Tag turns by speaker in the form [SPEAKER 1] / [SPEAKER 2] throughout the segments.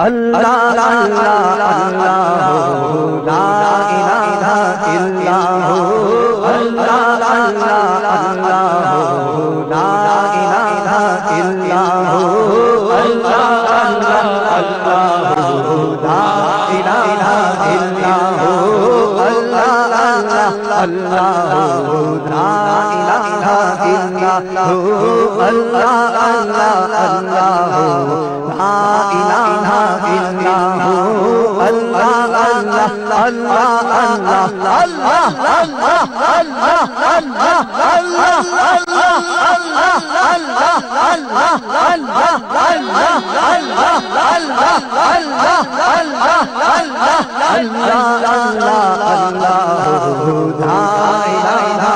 [SPEAKER 1] اللہ اللہ اللہ لا الہ الا ہو اللہ اللہ اللہ لا الہ الا ہو اللہ اللہ اللہ لا الہ الا ہو اللہ اللہ اللہ لا الہ الا ہو اللہ اللہ اللہ لا الہ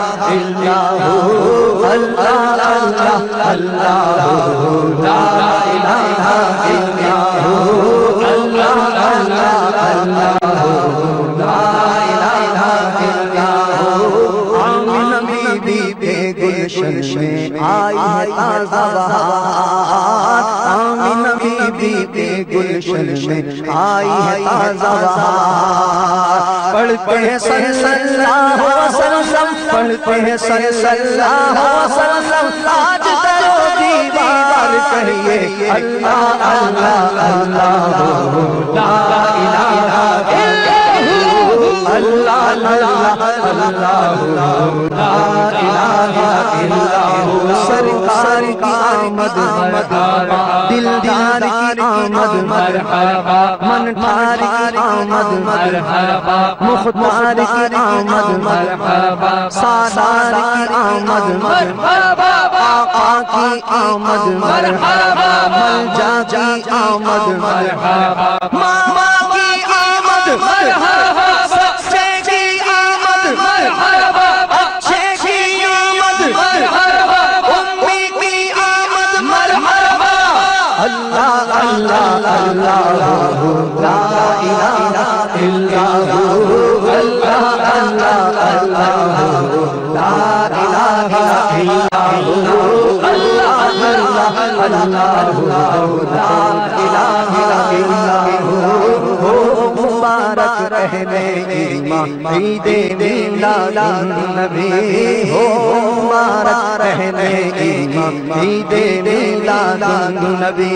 [SPEAKER 1] الا ہو اللہ اللہ اللہ اللہ گلشن میں آئی ہے تازہ بہار آمینہ بی بی کے گلشن میں آئی ہے تازہ بہار پڑھتے ہیں صلی اللہ وسلم پڑھتے ہیں صلی اللہ وسلم آج درو دیوار کہیے اللہ اللہ اللہ لا الہ الا اللہ اللہ اللہ لا الہ الا ہو سرکار کی آمد مرحبا دلدار کی آمد مرحبا منٹھار کی آمد مرحبا مختار کی آمد مرحبا سالار کی آمد مرحبا آقا کی آمد مرحبا ملجا کی آمد مرحبا ماما کی آمد مرحبا اللہ اللہ لا الہ الا ہو اللہ اللہ اللہ لا الہ الا ہو اللہ اللہ اللہ لا الہ الا ہو مبارک رہنے ایمان عید میلاد النبی ہو مبارک رہنے ایمان عید میلاد النبی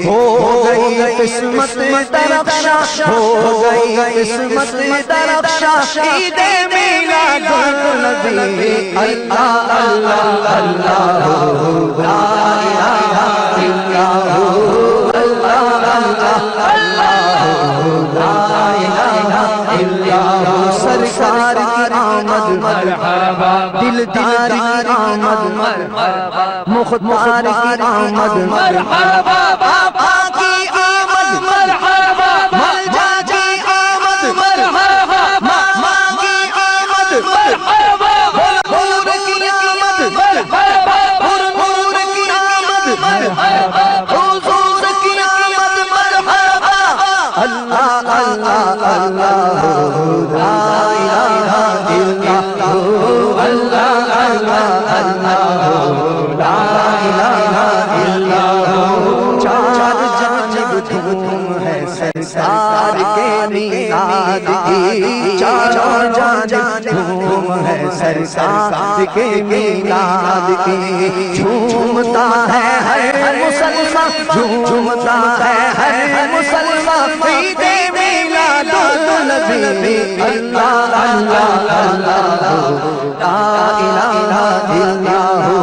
[SPEAKER 1] ہو گئی قسمت درخشاں ہو گئی قسمت درخشاں عید میلاد النبی اللہ اللہ اللہ لا الہ الا ہو اللہ اللہ اللہ لا الہ الا ہو سرکار کی آمد مرحبا دلدار کی آمد مرحبا مختار کی آمد مرحبا آقا کی آمد مرحبا ملجا کی آمد مرحبا ماما کی آمد مرحبا حضور کی آمد مرحبا حضور کی آمد مرحبا حضور کی آمد مرحبا اللہ اللہ اللہ لا الہ الا ہو اللہ اللہ اللہ لا الہ الا ہو چار جانب دھوم ہے سرکار کے میلاد کی چار جانب دھوم ہے سرکار کے میلاد کی جھومتا ہے ہر مسلمان جھومتا ہے ہر مسلمان عید میلاد النبی اللہ اللہ اللہ لا الہ الا ہو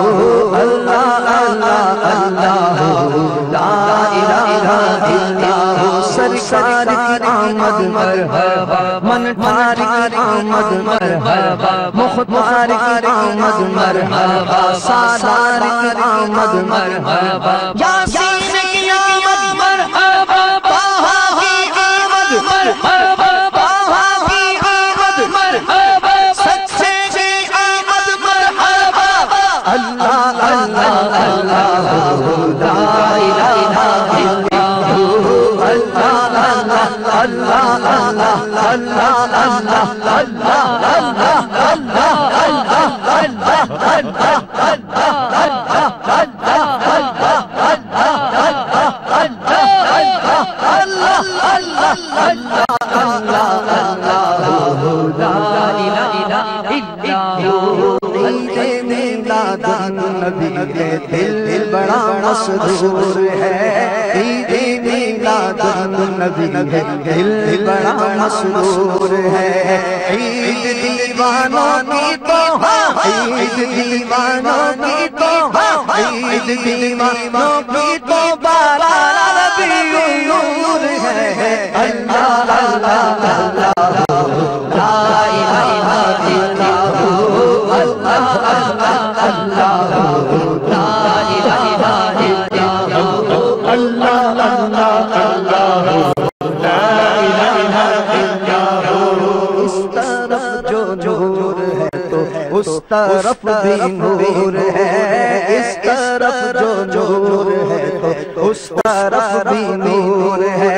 [SPEAKER 1] اللہ اللہ اللہ لا الہ الا ہو سرکار کی آمد مرحبا منٹھار کی آمد مرحبا مختار کی آمد مرحبا سالار کی آمد مرحبا یاسین کی آمد مرحبا طٰہٰ کی آمد مرحبا طٰہٰ کی آمد مرحبا سچے کی آمد مرحبا اللہ اللہ اللہ لا الہ الا ہو اللہ اللہ اللہ اللہ اللہ نبی کے دل بڑا مسرور ہے، عید میلاد النبی کے دل بڑا مسرور ہے، عید دیوانوں کی تو عید دیوانوں کی تو عید دیوانوں کی تو بارہ ربیع نور ہے، اللہ اللہ اللہ لا الہ الا اس طرف بھی نور ہے، اس طرف جو نور ہے تو اس طرف بھی نور ہے،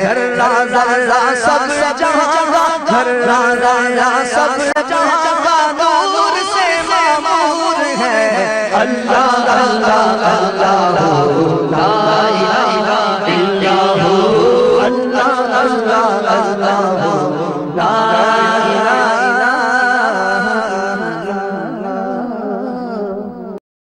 [SPEAKER 1] ذرہ ذرہ سب جہاں ذرہ ذرہ سب جہاں نور سے معمور ہے، اللہ اللہ اللہ